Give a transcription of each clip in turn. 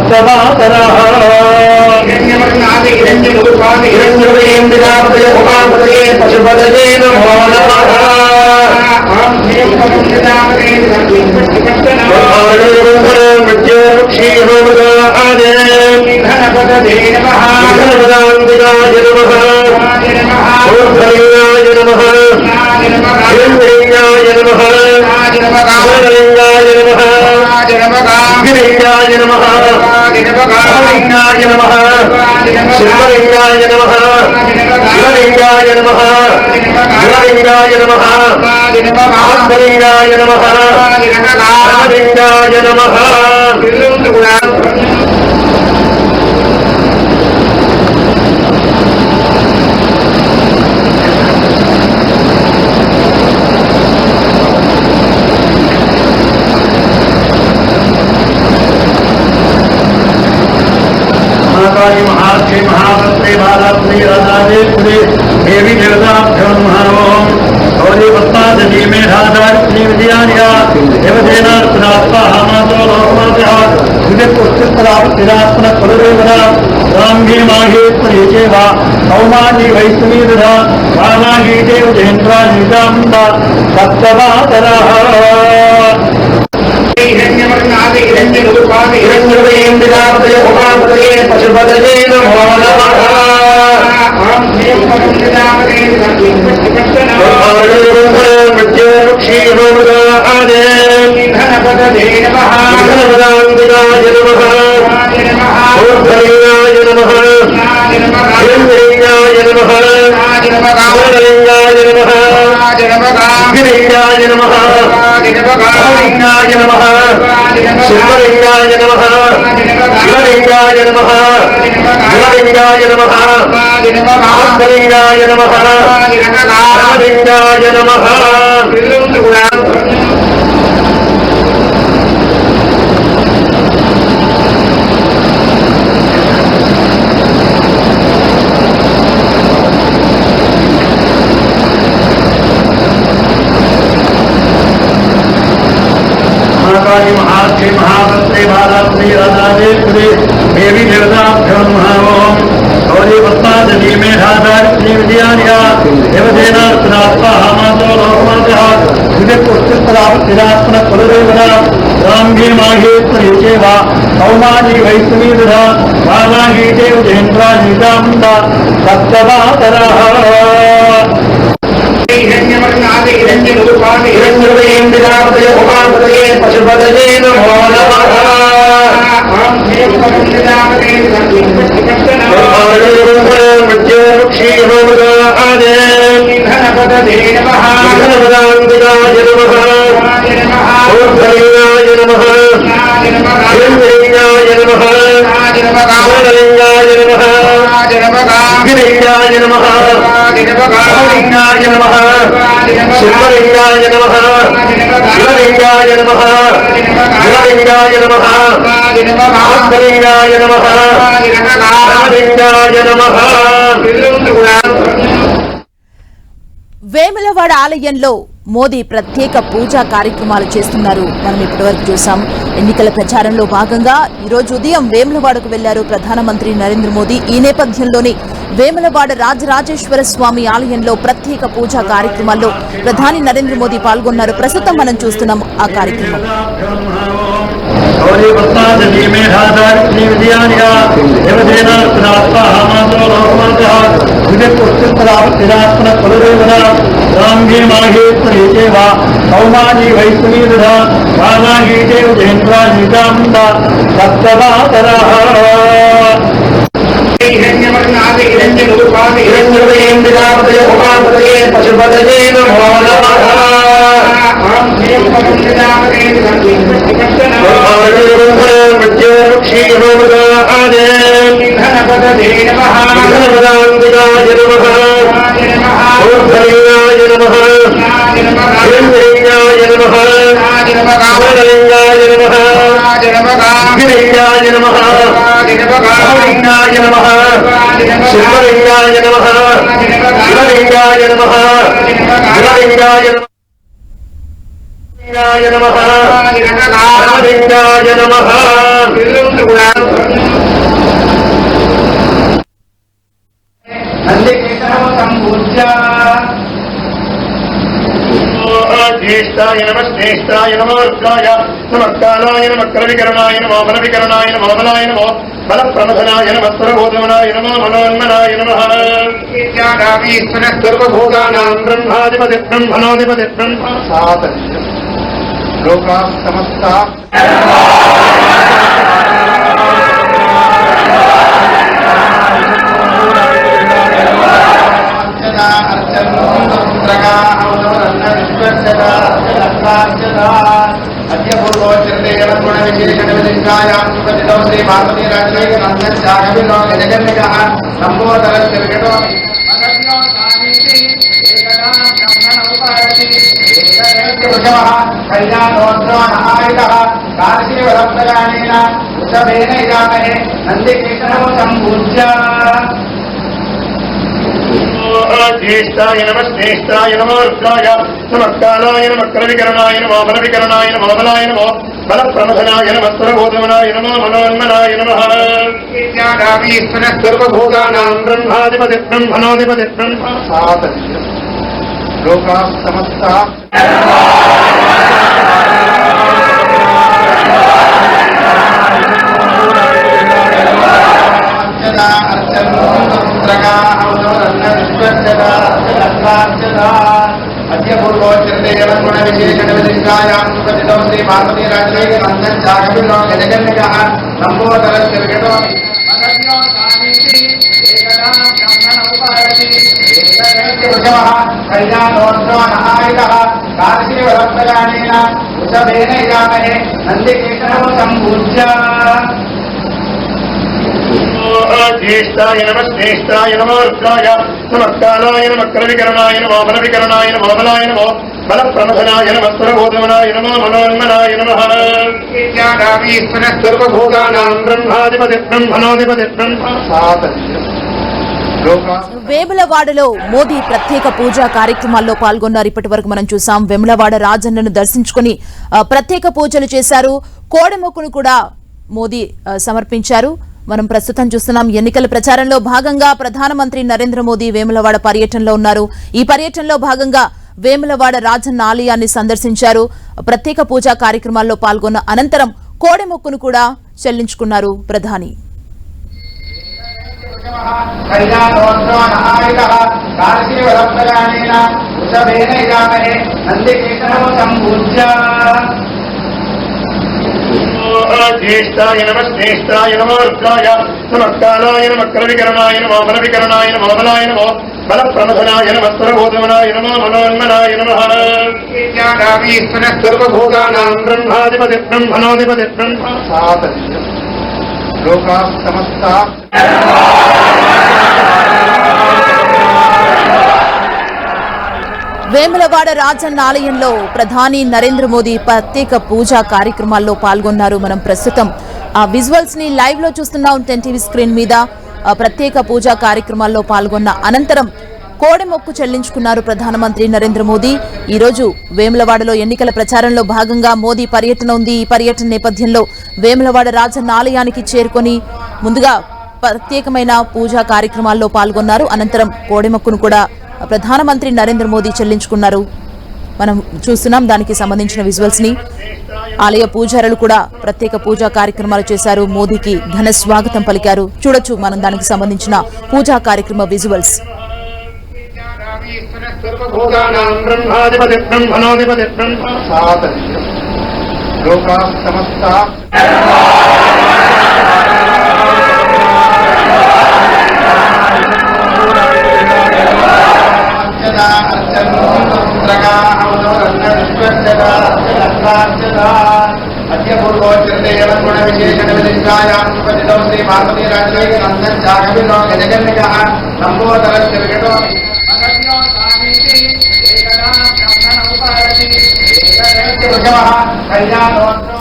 सप्तमातरः हिरण्यवर्णादिरण्यमुखादिरण्यवयेन्द्रापदये पशुपतये नमो नमः महाश्री महाभद्रे बालाप्रिय राधादेवी देवी देवताभ्यो नमः गौरी वस्तादनी मेधाधारिणी विजयानिया देवदेनात्मनात्माहामातो लोकमात्या विविधपुष्टिरात्मना कुलदेवता रांगी माहेश्वरी चेवा कौमानी वैष्णवी दधा बालाही देवजेन्द्रा निजामुंडा सप्तमातरः हिरण्यवर्णादिरण्यमुखादिरण्यवयेन्द्रापदये पशुपतये नमो नमः शिवलिंगाय नमः शिवलिंगाय नमः शिवलिंगाय नमः शिवलिंगाय नमः शिवलिंगाय नमः महाश्री महाभद्रे बालाप्रिय राधादेवी देवी देवताभ्यो नमः गौरी वस्तादनी मेधाधारिणी विजयानिया देवदेनात्मनात्माहामातो लोकमात्या विविधपुष्टिरात्मना कुलदेवता रांगी माहेश्वरी चेवा कौमानी वैष्णवी दधा बालाही देवजेन्द्रा निजामुंडा सप्तमातरः हिरण्यवर्णादिरण्यमुखादिरण्यवयेन्द्रापदये पशुपतये नमो नमः शिवलिंगाय नमः शिवलिंगाय नमः शिवलिंगाय नमः शिवलिंगाय नमः शिवलिंगाय नमः వేములవాడ ఆలయంలో మోదీ ప్రత్యేక పూజా కార్యక్రమాలు చేస్తున్నారు. మనం ఇప్పటివరకు చూసాం. ఎన్నికల ప్రచారంలో భాగంగా ఈరోజు ఉదయం వేములవాడకు వెళ్లారు ప్రధానమంత్రి నరేంద్ర మోదీ. ఈ నేపథ్యంలోనే వేములవాడ రాజరాజేశ్వర స్వామి ఆలయంలో ప్రత్యేక పూజా కార్యక్రమాల్లో ప్రధాని నరేంద్ర మోదీ పాల్గొన్నారు. ప్రస్తుతం మనం చూస్తున్నాం ఆ కార్యక్రమం. रांगी माहेश्वरी चेवा कौमानी वैष्णवी दधा बालाही देवजेन्द्रा निजामुंडा सप्तमातरः हिरण्यवर्णादिरण्यमुखादिरण्यवयेन्द्रापदये पशुपतये नमो नमः शिवलिंगाय नमः శ్రేష్ఠాయ నమో రుద్రాయ నమః కాలాయ నమః కరవికరణాయ నమో బలవికరణాయ నమో బలాయ నమో బలప్రమథనాయ నమః స్వరబోధమనాయ నమో మనోన్మనాయ నమః ఈశ్వర సర్వభూతానాం బ్రహ్మాధిపతి బ్రహ్మణోధిపతి బ్రహ్మ సాతనిత్యం లోకా సమస్తా अद्य पूर्वोच्यते गुण विशेषण विलिंगायां सुपतितो श्री पार्वती राजवेग नंदन जागविलो गजगन्निकः संबोधरस्य विकटो अदन्यो सामीति एकदा ब्रह्मण उपायति एकदैत्य वृषभः कल्याणोत्रो नहायितः कार्षीवरप्तगानेन वृषभेन इदामहे नन्दिकेतनो सम्पूज्य ज्येष्ठाय नमः श्रेष्ठाय नमो रुद्राय नमः कालाय नमः करविकरणाय नमो बलविकरणाय नमो बलाय नमो बलप्रमथनाय नमः स्वरबोधमनाय नमो मनोन्मनाय नमः ఈశ్వర సర్వభూతానాం బ్రహ్మాధిపతి బ్రహ్మణోధిపతి బ్రహ్మ సాతనిత్యం లోకా సమస్తా अद्य पूर्वोच्यते गुण विशेषण विलिंगायां सुपतितो श्री पार्वती राजवेग नंदन जागविलो गजगन्निकः संबोधरस्य विकटो अदन्यो सामीति एकदा ब्रह्मण उपायति एकदैत्य वृषभः कल्याणोत्रो नहायितः कार्षीवरप्तगानेन वृषभेन इदामहे नन्दिकेतनो सम्पूज्य ज्येष्ठाय नमः श्रेष्ठाय नमो रुद्राय नमः कालाय नमः करविकरणाय नमो बलविकरणाय नमो बलाय नमो बलप्रमथनाय नमः स्वरबोधमनाय नमो मनोन्मनाय नमः ఈశ్వర సర్వభూతానాం బ్రహ్మాధిపతి బ్రహ్మణోధిపతి బ్రహ్మ సాతనిత్యం లోకా వేములవాడలో మోదీ ప్రత్యేక పూజా కార్యక్రమాల్లో పాల్గొన్నారు. ఇప్పటి వరకు మనం చూసాం వేములవాడ రాజన్నను దర్శించుకుని ప్రత్యేక పూజలు చేశారు. కోడెమొక్కును కూడా మోదీ సమర్పించారు. మనం ప్రస్తుతం చూస్తున్నాం ఎన్నికల ప్రచారంలో భాగంగా ప్రధానమంత్రి నరేంద్ర మోదీ వేములవాడ పర్యటనలో ఉన్నారు. ఈ పర్యటనలో భాగంగా వేములవాడ రాజన్న ఆలయాన్ని సందర్శించారు. ప్రత్యేక పూజా కార్యక్రమాల్లో పాల్గొన్న అనంతరం కోడెమొక్కును కూడా చెల్లించుకున్నారు ప్రధాని. ज्येष्ठाय नमः श्रेष्ठाय नमो रुद्राय नमः कालाय नमः करविकरणाय नमो बलविकरणाय नमो बलाय नमो बलप्रमथनाय नमः स्वरबोधमनाय नमो मनोन्मनाय नमः ఈశ్వర సర్వభూతానాం బ్రహ్మాధిపతి బ్రహ్మణోధిపతి బ్రహ్మ సాతనిత్యం లోకా సమస్తా వేములవాడ రాజన్న ఆలయంలో ప్రధాని నరేంద్ర మోదీ ప్రత్యేక పూజా కార్యక్రమాల్లో పాల్గొన్నారు. మనం ప్రస్తుతం ఆ విజువల్స్ ని లైవ్ లో చూస్తున్నాం 10 టీవీ స్క్రీన్ మీద. ప్రత్యేక పూజా కార్యక్రమాల్లో పాల్గొన్న అనంతరం కోడెమొక్కు చెల్లించుకున్నారు ప్రధానమంత్రి నరేంద్ర మోదీ. ఈ రోజు వేములవాడలో ఎన్నికల ప్రచారంలో భాగంగా మోదీ పర్యటన ఉంది. ఈ పర్యటన నేపథ్యంలో వేములవాడ రాజన్న ఆలయానికి చేరుకొని ముందుగా ప్రత్యేకమైన పూజా కార్యక్రమాల్లో పాల్గొన్నారు. అనంతరం కోడెమొక్కును కూడా ప్రధానమంత్రి నరేంద్ర మోదీ చెల్లించుకున్నారు. మనం చూస్తున్నాం దానికి సంబంధించిన విజువల్స్ ని. ఆలయ పూజారులు కూడా ప్రత్యేక పూజా కార్యక్రమాలు చేశారు. మోదీకి ఘన స్వాగతం పలికారు. చూడొచ్చు మనం దానికి సంబంధించిన పూజా కార్యక్రమ విజువల్స్. బ్రహ్మాధిపతి బ్రహ్మణోధిపతి బ్రహ్మ సాతనిత్యం లోకా సమస్తా अद्य पूर्वोच्यते गुण विशेषण विलिंगायां सुपतितो श्री पार्वती राजवेग नंदन जागविलो गजगन्निकः संबोधरस्य विकटो अदन्यो सामीति एकदा ब्रह्मण उपायति एकदैत्य वृषभः कल्याणोत्रो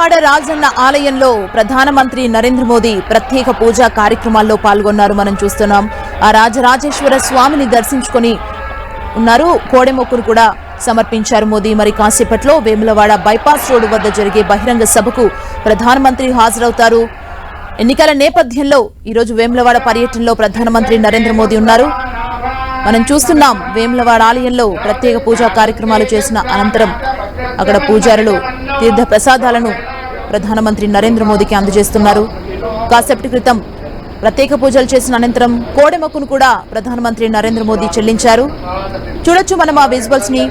వేములవాడ రాజన్న ఆలయంలో ప్రధానమంత్రి నరేంద్ర మోదీ ప్రత్యేక పూజా కార్యక్రమాల్లో పాల్గొన్నారు. మనం చూస్తున్నాం. ఆ రాజరాజేశ్వర స్వామిని దర్శించుకొని ఉన్నారు. కోడెమొక్కును కూడా సమర్పించారు మోదీ. మరి కాసేపట్లో వేములవాడ బైపాస్ రోడ్డు వద్ద జరిగే బహిరంగ సభకు ప్రధానమంత్రి హాజరవుతారు. ఎన్నికల నేపథ్యంలో ఈరోజు వేములవాడ పర్యటనలో ప్రధానమంత్రి నరేంద్ర మోదీ ఉన్నారు. మనం చూస్తున్నాం. వేములవాడ ఆలయంలో ప్రత్యేక పూజా కార్యక్రమాలు చేసిన అనంతరం అక్కడ పూజారులు తీర్థ ప్రసాదాలను ప్రధానమంత్రి నరేంద్ర మోదీకి అందజేస్తున్నారు. కాసేపటి క్రితం ప్రత్యేక పూజలు చేసిన అనంతరం కోడెమొక్కును కూడా ప్రధానమంత్రి నరేంద్ర మోదీ చెల్లించారు. చూడొచ్చు మనం ఆ విజువల్స్ ని.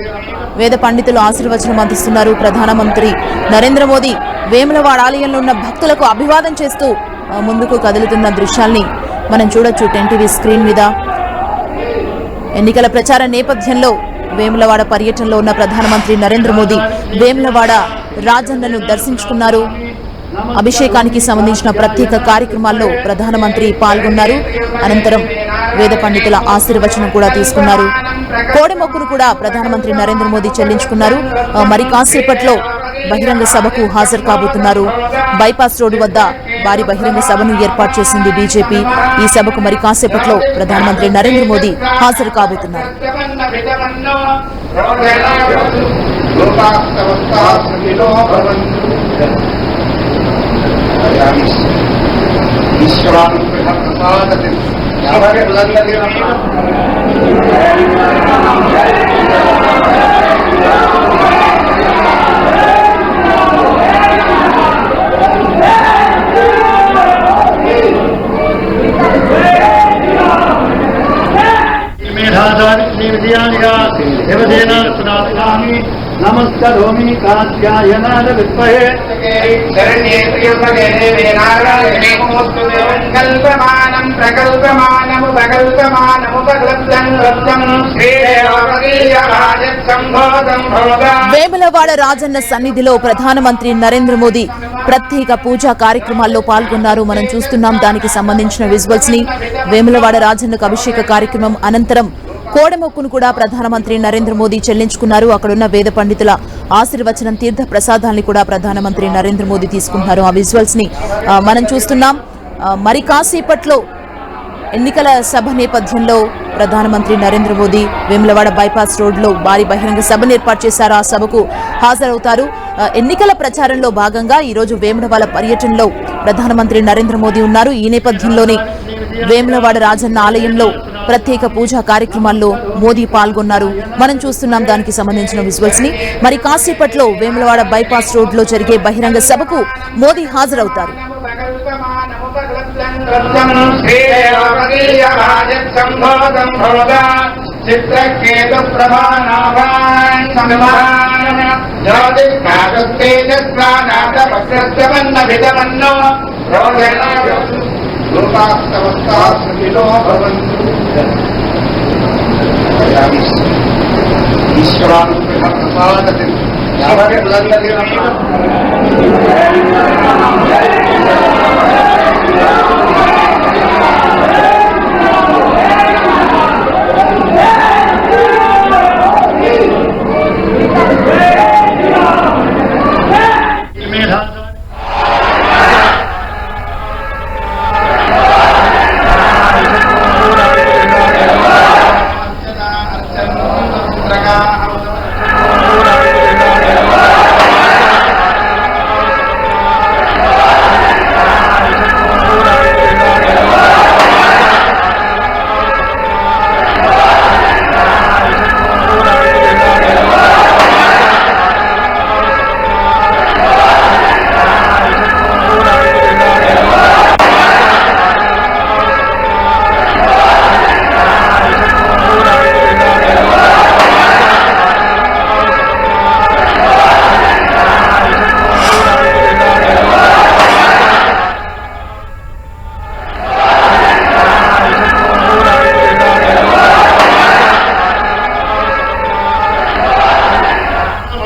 వేద పండితులు ఆశీర్వచనం అందిస్తున్నారు. ప్రధానమంత్రి నరేంద్ర మోదీ వేములవాడ ఆలయంలో ఉన్న భక్తులకు అభివాదం చేస్తూ ముందుకు కదులుతున్న దృశ్యాల్ని మనం చూడొచ్చు 10 టీవీ స్క్రీన్ మీద. ఎన్నికల ప్రచార నేపథ్యంలో వేములవాడ పర్యటనలో ఉన్న ప్రధానమంత్రి నరేంద్ర మోదీ వేములవాడ రాజన్నను దర్శించుకున్నారు. అభిషేకానికి సంబంధించిన ప్రత్యేక కార్యక్రమాల్లో ప్రధానమంత్రి పాల్గొన్నారు. అనంతరం వేద పండితుల ఆశీర్వచనం కూడా తీసుకున్నారు. కోడెమొక్కును కూడా ప్రధానమంత్రి నరేంద్ర మోదీ చెల్లించుకున్నారు. మరి కాసేపట్లో బహిరంగ సభకు హాజరు కాబోతున్నారు. బైపాస్ రోడ్డు వద్ద భారీ బహిరంగ సభను ఏర్పాటు చేసింది బీజేపీ. ఈ సభకు మరి కాసేపట్లో ప్రధానమంత్రి నరేంద్ర మోదీ హాజరు కాబోతున్నారు. నమస్కరోమి కాత్యాయనాద విద్మహే శరణ్యే ప్రియపదే నారాయణే నమోస్తుతే కల్పమానం ప్రకల్పమానము ప్రకల్పమానము ప్రకల్పం రత్నం శ్రీదేవపదీయరాజ సంభోదం భవదా. వేములవాడ రాజన్న సన్నిధిలో ప్రధానమంత్రి నరేంద్ర మోదీ ప్రత్యేక పూజా కార్యక్రమాల్లో పాల్గొన్నారు. మనం చూస్తున్నాం. దానికి సంబంధించిన విజువల్స్ ని. వేములవాడ రాజన్నకు అభిషేక కార్యక్రమం అనంతరం కోడెమొక్కును కూడా ప్రధానమంత్రి నరేంద్ర మోదీ చెల్లించుకున్నారు. అక్కడున్న వేద పండితుల ఆశీర్వచనం తీర్థ ప్రసాదాన్ని కూడా ప్రధానమంత్రి నరేంద్ర మోదీ తీసుకుంటున్నారు. ఆ విజువల్స్ ని మనం చూస్తున్నాం. మరి కాసేపట్లో ఎన్నికల సభ నేపథ్యంలో ప్రధానమంత్రి నరేంద్ర మోదీ వేములవాడ బైపాస్ రోడ్లో భారీ బహిరంగ సభను ఏర్పాటు చేశారు. ఆ సభకు హాజరవుతారు. ఎన్నికల ప్రచారంలో భాగంగా ఈరోజు వేములవాడ పర్యటనలో ప్రధానమంత్రి నరేంద్ర మోదీ ఉన్నారు. ఈ నేపథ్యంలోనే వేములవాడ రాజన్న ఆలయంలో ప్రత్యేక పూజా కార్యక్రమాల్లో మోదీ పాల్గొన్నారు. మనం చూస్తున్నాం. దానికి సంబంధించిన విజువల్స్ ని. మరి కాసేపట్లో వేములవాడ బైపాస్ రోడ్ లో జరిగే బహిరంగ సభకు మోదీ హాజరవుతారు.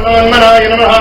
మనోన్మనాయ నమః.